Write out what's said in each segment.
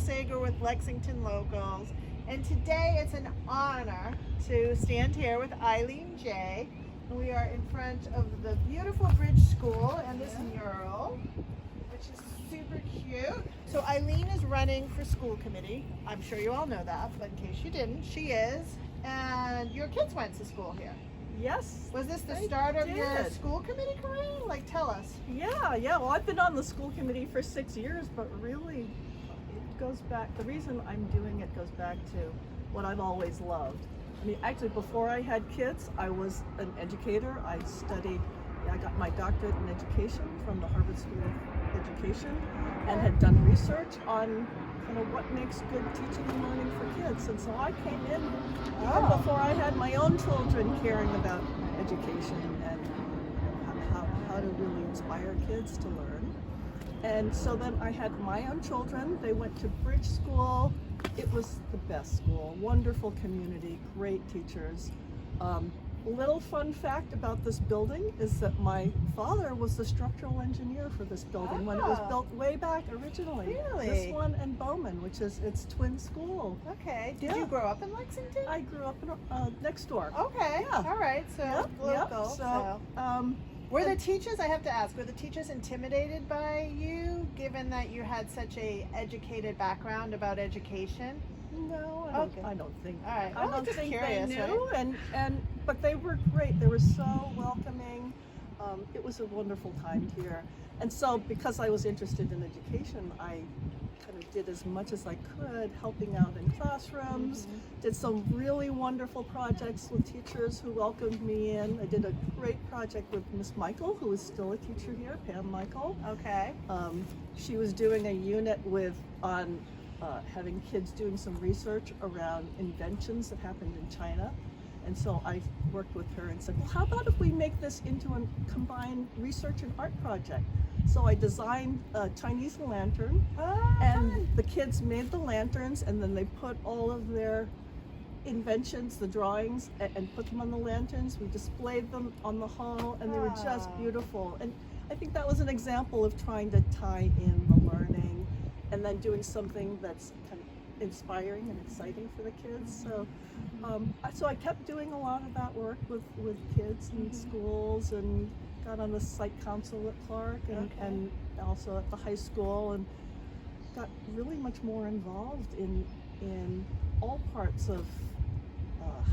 Sager with Lexington Locals, and today it's an honor to stand here with Eileen Jay. We are in front of the beautiful Bridge School and this mural, which is super cute. So Eileen is running for school committee. I'm sure you all know that, but in case you didn't, she is. And your kids went to school here. Yes. Was this the start of your school committee career? Like, tell us. Yeah. Well, I've been on the school committee for 6 years, but really it goes back, the reason I'm doing it goes back to what I've always loved. I mean, actually, before I had kids, I was an educator. I got my doctorate in education from the Harvard School of Education and had done research on what makes good teaching and learning for kids. And so I came in even before I had my own children caring about education and how to really inspire kids to learn. And so then I had my own children. They went to Bridge School. It was the best school, wonderful community, great teachers. Little fun fact about this building is that my father was the structural engineer for this building when it was built way back originally. Really? This one and Bowman, which is its twin school. Okay. Did you grow up in Lexington? I grew up in, next door. Okay. Yeah. All right. So local. So, were the teachers, I have to ask, were the teachers intimidated by you, given that you had such a educated background about education? No, I don't think. All right. I don't think curious, they knew, right? But they were great. They were so welcoming. It was a wonderful time here. And so, because I was interested in education, I kind of did as much as I could, helping out in classrooms. Did some really wonderful projects with teachers who welcomed me in. I did a great project with Miss Michael, who is still a teacher here, Pam Michael. Okay. She was doing a unit on having kids doing some research around inventions that happened in China. And so I worked with her and said, well, how about if we make this into a combined research and art project? So I designed a Chinese lantern, and the kids made the lanterns, and then they put all of their inventions, the drawings, and put them on the lanterns. We displayed them on the hall, and they were just beautiful. And I think that was an example of trying to tie in the learning and then doing something that's kind of inspiring and exciting for the kids. So I kept doing a lot of that work with kids in schools, and got on the site council at Clark and also at the high school, and got really much more involved in all parts of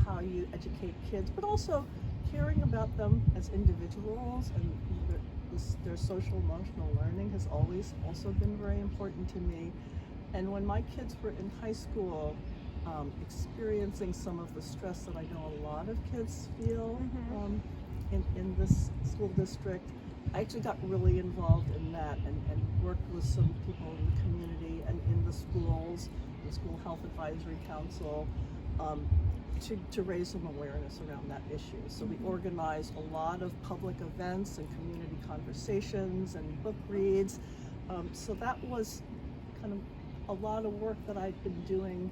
how you educate kids, but also caring about them as individuals, and their social emotional learning has always also been very important to me. And when my kids were in high school, experiencing some of the stress that I know a lot of kids feel in this school district, I actually got really involved in that and worked with some people in the community and in the schools, the School Health Advisory Council, to raise some awareness around that issue. So we organized a lot of public events and community conversations and book reads. So that was kind of a lot of work that I'd been doing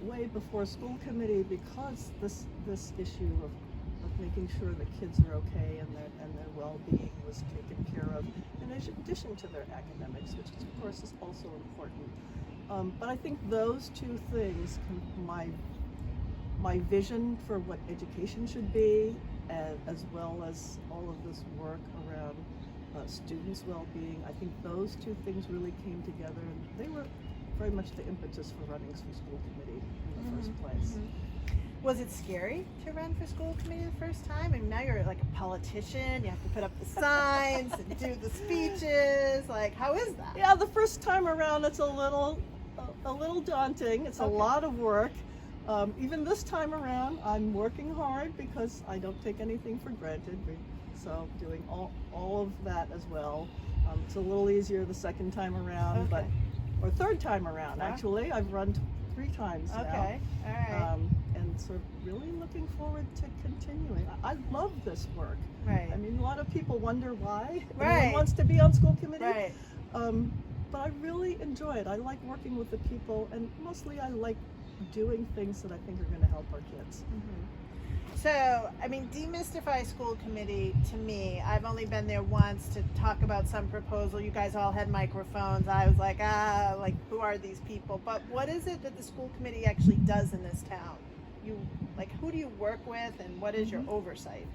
way before school committee, because this issue of making sure that kids are okay and their well-being was taken care of, in addition to their academics, which of course is also important. But I think those two things, my vision for what education should be, as well as all of this work around students' well-being, I think those two things really came together, and they were very much the impetus for running for school committee in the first place. Was it scary to run for school committee the first time? And now you're like a politician, you have to put up the signs and do the speeches. Like, how is that? Yeah, the first time around it's a little daunting. It's a lot of work. Even this time around, I'm working hard because I don't take anything for granted. So doing all of that as well. It's a little easier the second time around, or third time around actually. I've run 3 times now. Okay, all right. And so really looking forward to continuing. I love this work. Right. I mean, a lot of people wonder why Right. anyone wants to be on school committee. Right. But I really enjoy it. I like working with the people, and mostly I like doing things that I think are going to help our kids. So, I mean, Demystify School Committee, to me, I've only been there once to talk about some proposal. You guys all had microphones. I was like, who are these people? But what is it that the school committee actually does in this town? Who do you work with, and what is your oversight?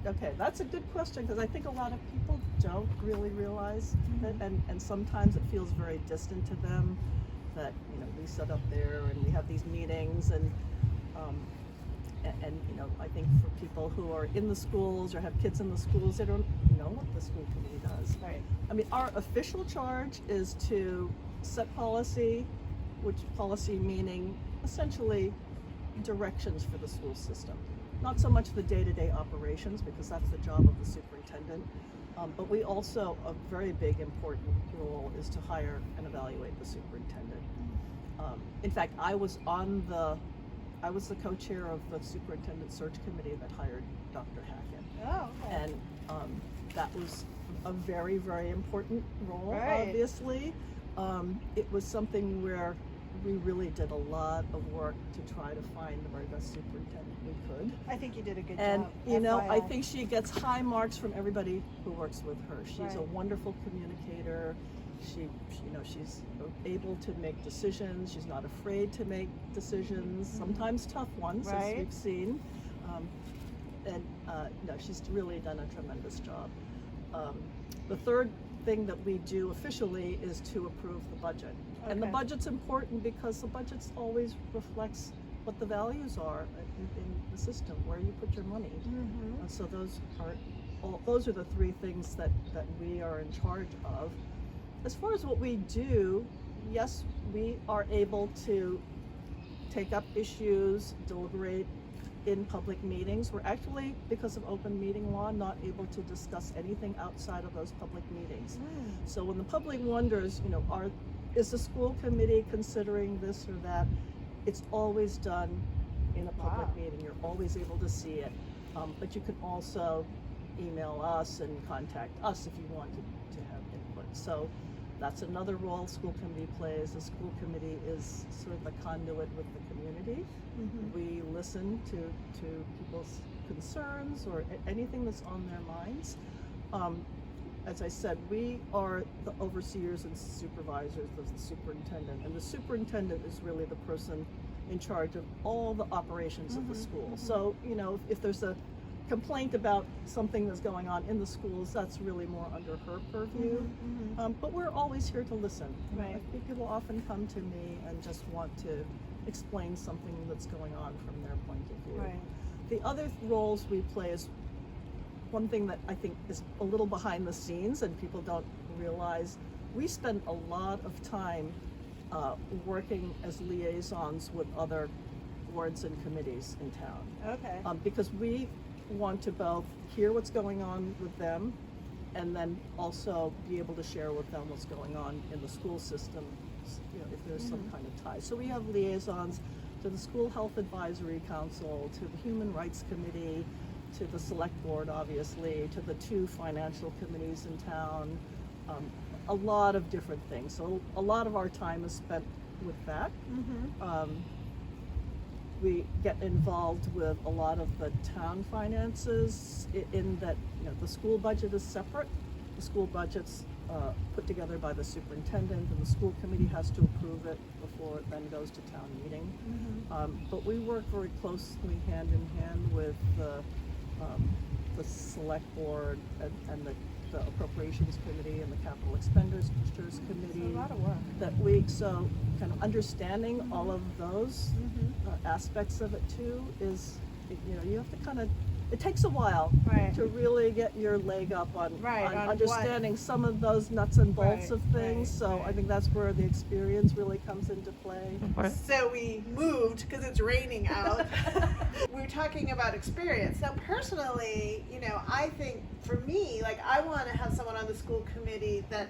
Okay, that's a good question, because I think a lot of people don't really realize that, and sometimes it feels very distant to them that, we sit up there and we have these meetings, and I think for people who are in the schools or have kids in the schools, they don't know what the school committee does. Right. I mean, our official charge is to set policy, which policy meaning essentially directions for the school system. Not so much the day-to-day operations, because that's the job of the superintendent, but we also, a very big important role is to hire and evaluate the superintendent. In fact, I was the co-chair of the superintendent search committee that hired Dr. Hackett. Oh, okay. And that was a very, very important role, Right. obviously. It was something where we really did a lot of work to try to find the very best superintendent we could. I think you did a good And, job. I think she gets high marks from everybody who works with her. She's a Right. wonderful communicator. She's able to make decisions. She's not afraid to make decisions, sometimes tough ones, as Right. we've seen. She's really done a tremendous job. The third thing that we do officially is to approve the budget. And the Okay. budget's important because the budget always reflects what the values are in the system, where you put your money. Mm-hmm. So those are the three things that we are in charge of. As far as what we do, yes, we are able to take up issues, deliberate in public meetings. We're actually, because of open meeting law, not able to discuss anything outside of those public meetings. So when the public wonders, is the school committee considering this or that, it's always done in a public Wow. meeting. You're always able to see it. But you can also email us and contact us if you want to have input. So that's another role school committee plays. The school committee is sort of a conduit with the community. Mm-hmm. We listen to people's concerns or anything that's on their minds. As I said, we are the overseers and supervisors of the superintendent, and the superintendent is really the person in charge of all the operations of the school. So, if there's a complaint about something that's going on in the schools, that's really more under her purview. But we're always here to listen. Right. People often come to me and just want to explain something that's going on from their point of view. Right. The other roles we play is one thing that I think is a little behind the scenes and people don't realize. We spend a lot of time working as liaisons with other boards and committees in town. Okay. Because we want to both hear what's going on with them and then also be able to share with them what's going on in the school system, if there's some kind of tie. So we have liaisons to the School Health Advisory Council, to the Human Rights Committee, to the Select Board, obviously, to the 2 financial committees in town, a lot of different things. So a lot of our time is spent with that. We get involved with a lot of the town finances in that, the school budget is separate. The school budget's put together by the superintendent, and the school committee has to approve it before it then goes to town meeting. But we work very closely hand in hand with the select board and the appropriations committee and the capital expenditures committee. It's a lot of work. So kind of understanding all of those aspects of it too is, you have to kind of, it takes a while Right. to really get your leg up on on understanding some of those nuts and bolts Right, of things. So right. I think that's where the experience really comes into play. So we moved because it's raining out. We're talking about experience. Now, personally, I think for me, I want to have someone on the school committee that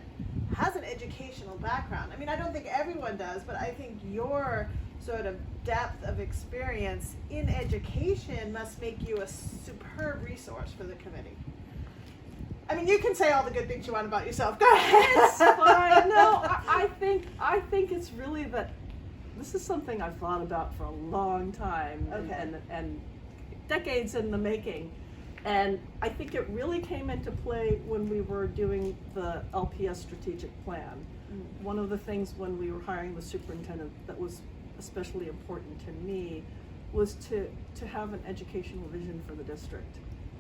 has an educational background. I mean, I don't think everyone does, but I think your sort of depth of experience in education must make you a superb resource for the committee. I mean, you can say all the good things you want about yourself. Go ahead. It's fine. No, I think it's really that this is something I've thought about for a long time. Okay. And decades in the making. And I think it really came into play when we were doing the LPS strategic plan. One of the things when we were hiring the superintendent that was especially important to me was to have an educational vision for the district.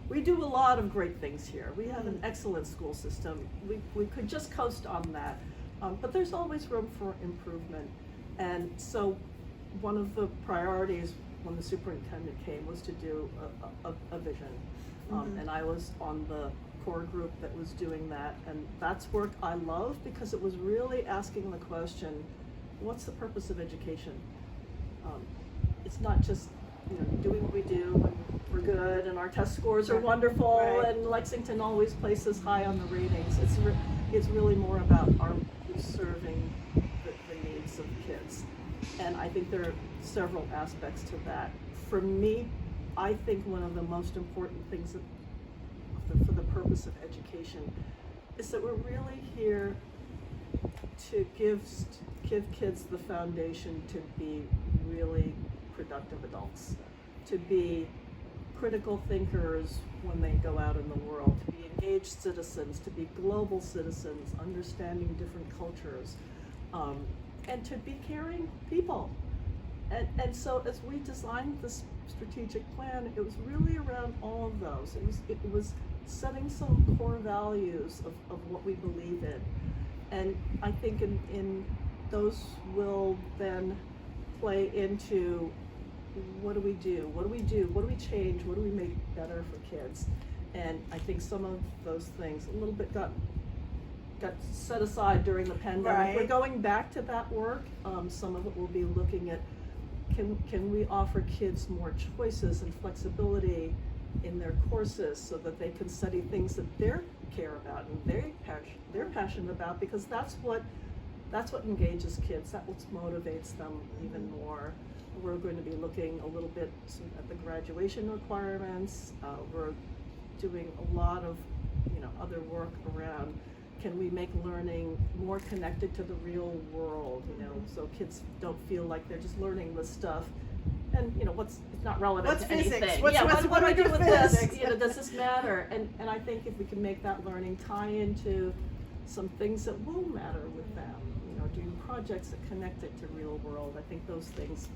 We do a lot of great things here. We have an excellent school system. We could just coast on that, but there's always room for improvement. And so one of the priorities when the superintendent came was to do a vision. And I was on the core group that was doing that, and that's work I love because it was really asking the question, what's the purpose of education? It's not just doing what we do and we're good and our test scores are wonderful and Lexington always places high on the ratings. It's really more about our serving the needs of kids, and I think there are several aspects to that. For me, I think one of the most important things for the purpose of education is that we're really here to give kids the foundation to be really productive adults, to be critical thinkers when they go out in the world, to be engaged citizens, to be global citizens, understanding different cultures, and to be caring people. And so as we designed this strategic plan, it was really around all of those. It was setting some core values of what we believe in. And I think in those will then play into what do we do? What do we do? What do we change? What do we make better for kids? And I think some of those things a little bit got set aside during the pandemic. We're going back to that work. Some of it will be looking at can we offer kids more choices and flexibility in their courses so that they can study things that they care about and they're passionate about, because that's what engages kids, that's what motivates them even more. We're going to be looking a little bit at the graduation requirements. We're doing a lot of other work around can we make learning more connected to the real world, so kids don't feel like they're just learning this stuff and it's not relevant to physics? anything. What do I do with this? physics? Does this matter? And I think if we can make that learning tie into some things that will matter with them, doing projects that connect it to real world, I think those things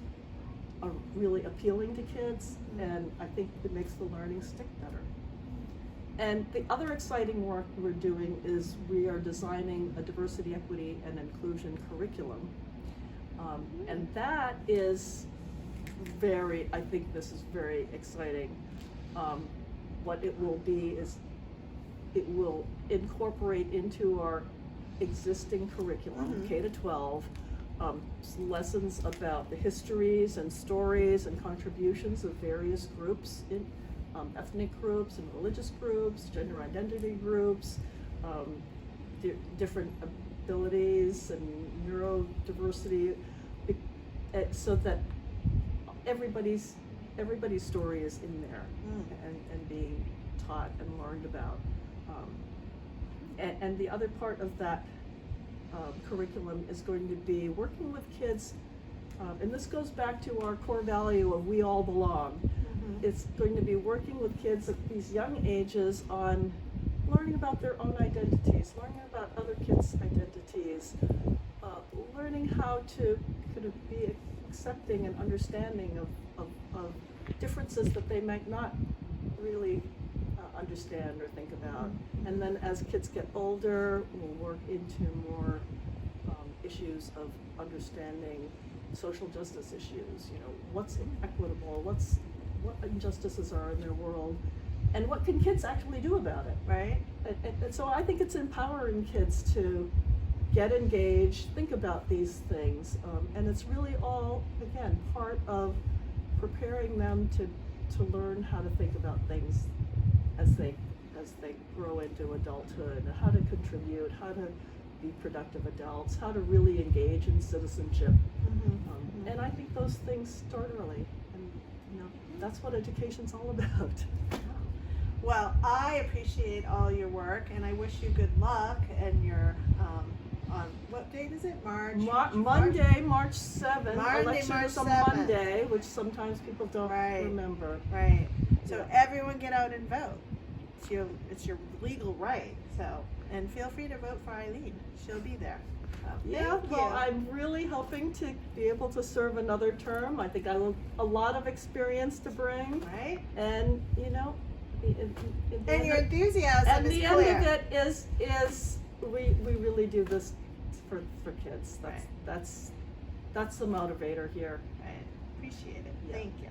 are really appealing to kids, and I think it makes the learning stick better. And the other exciting work we're doing is we are designing a diversity, equity, and inclusion curriculum. And that is I think this is very exciting. What it will be is it will incorporate into our existing curriculum, K to 12, lessons about the histories and stories and contributions of various groups, ethnic groups and religious groups, gender identity groups, different abilities and neurodiversity, so that everybody's story is in there and being taught and learned about. And the other part of that curriculum is going to be working with kids, and this goes back to our core value of we all belong. It's going to be working with kids at these young ages on learning about their own identities, learning about other kids' identities, learning how to kind of be accepting and understanding of differences that they might not really understand or think about. And then as kids get older, we'll work into more issues of understanding social justice issues, what's equitable, what injustices are in their world, and what can kids actually do about it, right? And so I think it's empowering kids to get engaged, think about these things, and it's really all, again, part of preparing them to learn how to think about things as they grow into adulthood, how to contribute, how to be productive adults, how to really engage in citizenship. And I think those things start early, and that's what education's all about. Well, I appreciate all your work, and I wish you good luck in your on what date is it? March? Monday, March 7th. Monday, Election March is a 7th. Monday, which sometimes people don't Right. remember. Right. So Yeah. everyone get out and vote. It's your legal right. So, and feel free to vote for Eileen. She'll be there. Yeah, Thank well, you. I'm really hoping to be able to serve another term. I think I have a lot of experience to bring, Right? and you know, And your enthusiasm and is the clear. end of it is we really do this for kids. Right. That's the motivator here. Right. Appreciate it. Yeah. Thank you.